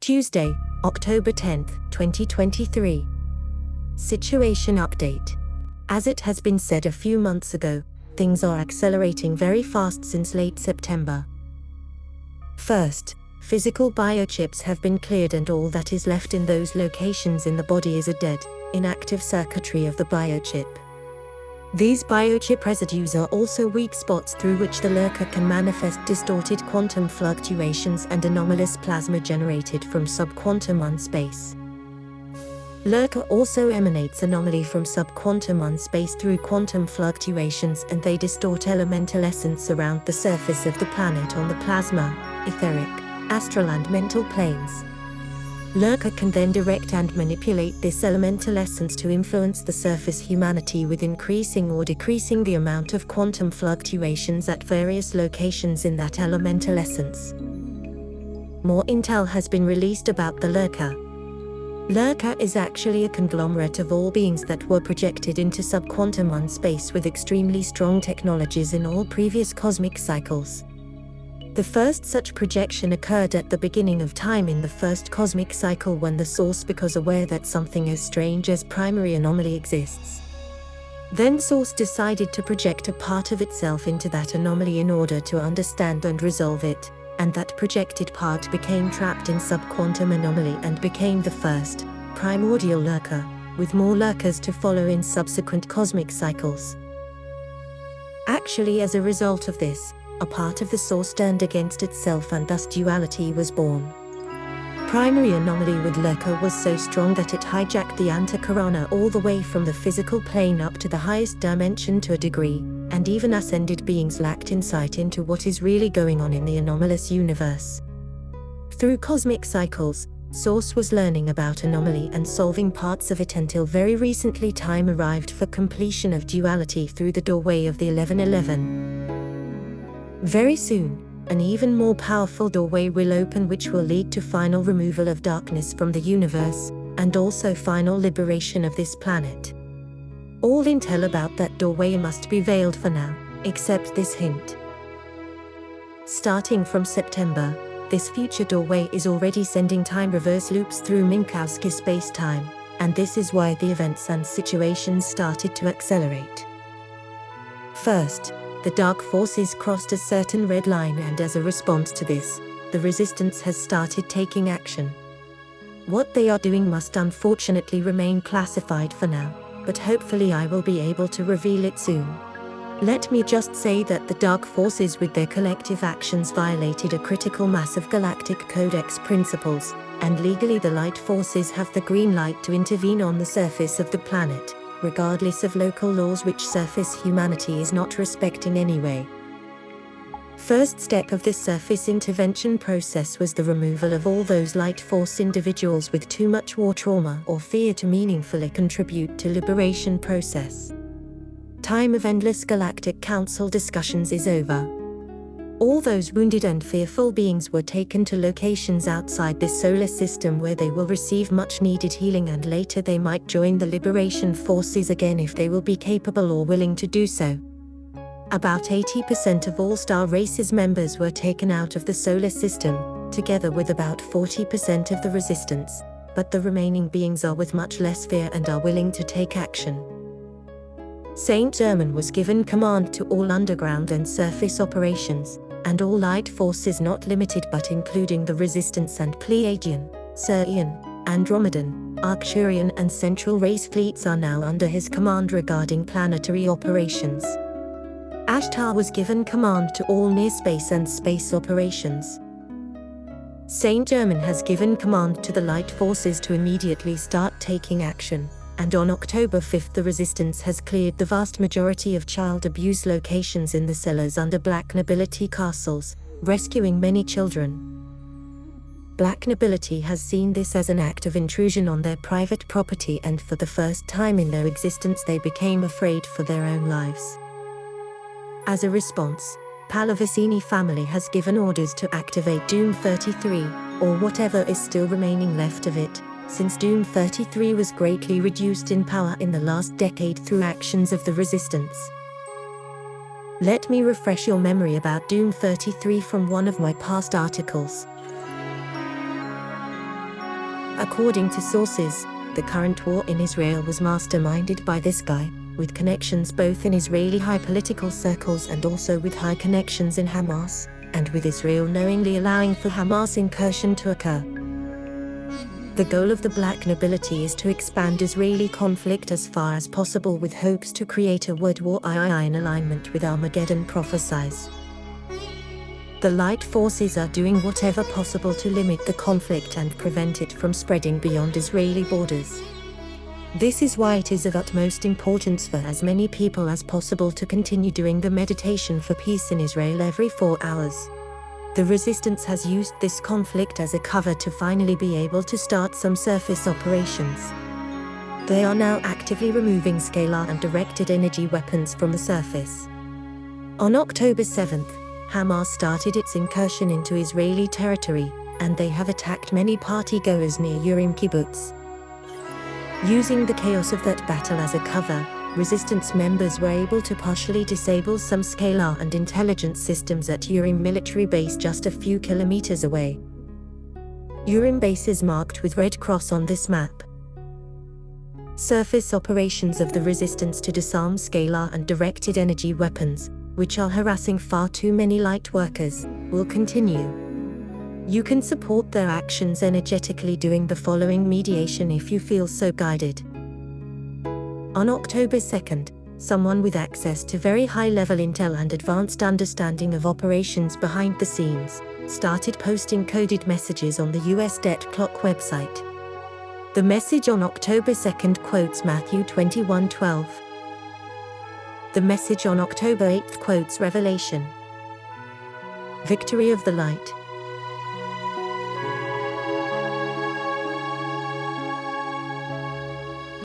Tuesday, October 10, 2023. Situation update. As it has been said a few months ago, things are accelerating very fast since late September. First, physical biochips have been cleared and all that is left in those locations in the body is a dead, inactive circuitry of the biochip. These biochip residues are also weak spots through which the lurker can manifest distorted quantum fluctuations and anomalous plasma generated from subquantum space. Lurker also emanates anomaly from subquantum space through quantum fluctuations, and they distort elemental essence around the surface of the planet on the plasma, etheric, astral and mental planes. Lurker can then direct and manipulate this elemental essence to influence the surface humanity with increasing or decreasing the amount of quantum fluctuations at various locations in that elemental essence. More intel has been released about the Lurker. Lurker is actually a conglomerate of all beings that were projected into subquantum space with extremely strong technologies in all previous cosmic cycles. The first such projection occurred at the beginning of time in the first cosmic cycle, when the Source becomes aware that something as strange as primary anomaly exists. Then Source decided to project a part of itself into that anomaly in order to understand and resolve it, and that projected part became trapped in subquantum anomaly and became the first, primordial lurker, with more lurkers to follow in subsequent cosmic cycles. Actually, as a result of this, a part of the Source turned against itself and thus duality was born. Primary anomaly with lurker was so strong that it hijacked the antakarana all the way from the physical plane up to the highest dimension to a degree, and even ascended beings lacked insight into what is really going on in the anomalous universe. Through cosmic cycles, Source was learning about anomaly and solving parts of it until very recently time arrived for completion of duality through the doorway of the 1111. Very soon, an even more powerful doorway will open, which will lead to final removal of darkness from the universe, and also final liberation of this planet. All intel about that doorway must be veiled for now, except this hint. Starting from September, this future doorway is already sending time reverse loops through Minkowski space-time, and this is why the events and situations started to accelerate. First, the dark forces crossed a certain red line, and as a response to this, the resistance has started taking action. What they are doing must unfortunately remain classified for now, but hopefully I will be able to reveal it soon. Let me just say that the dark forces with their collective actions violated a critical mass of galactic codex principles, and legally the light forces have the green light to intervene on the surface of the planet, regardless of local laws which surface humanity is not respecting anyway. First step of this surface intervention process was the removal of all those light force individuals with too much war trauma or fear to meaningfully contribute to liberation process. Time of endless galactic council discussions is over. All those wounded and fearful beings were taken to locations outside this solar system where they will receive much needed healing, and later they might join the liberation forces again if they will be capable or willing to do so. About 80% of all star races members were taken out of the solar system, together with about 40% of the resistance, but the remaining beings are with much less fear and are willing to take action. Saint Germain was given command to all underground and surface operations, and all light forces not limited but including the Resistance and Pleiadian, Sirian, Andromedan, Arcturian and Central Race fleets are now under his command regarding planetary operations. Ashtar was given command to all near space and space operations. Saint Germain has given command to the light forces to immediately start taking action, and on October 5 the Resistance has cleared the vast majority of child abuse locations in the cellars under Black Nobility castles, rescuing many children. Black Nobility has seen this as an act of intrusion on their private property, and for the first time in their existence they became afraid for their own lives. As a response, Pallavicini family has given orders to activate Doom 33, or whatever is still remaining left of it, since Doom 33 was greatly reduced in power in the last decade through actions of the Resistance. Let me refresh your memory about Doom 33 from one of my past articles. According to sources, the current war in Israel was masterminded by this guy, with connections both in Israeli high political circles and also with high connections in Hamas, and with Israel knowingly allowing for Hamas incursion to occur. The goal of the black nobility is to expand Israeli conflict as far as possible with hopes to create a world war III in alignment with Armageddon prophesies. The light forces are doing whatever possible to limit the conflict and prevent it from spreading beyond Israeli borders. This is why it is of utmost importance for as many people as possible to continue doing the meditation for peace in Israel every 4 hours. The resistance has used this conflict as a cover to finally be able to start some surface operations. They are now actively removing scalar and directed energy weapons from the surface. On October 7th, Hamas started its incursion into Israeli territory, and they have attacked many party-goers near Urim kibbutz. Using the chaos of that battle as a cover, resistance members were able to partially disable some scalar and intelligence systems at Urim military base just a few kilometers away. Urim base is marked with red cross on this map. Surface operations of the resistance to disarm scalar and directed energy weapons, which are harassing far too many light workers, will continue. You can support their actions energetically doing the following mediation if you feel so guided. On October 2nd, someone with access to very high-level intel and advanced understanding of operations behind the scenes started posting coded messages on the US Debt Clock website. The message on October 2nd quotes Matthew 21:12. The message on October 8th quotes Revelation. Victory of the light.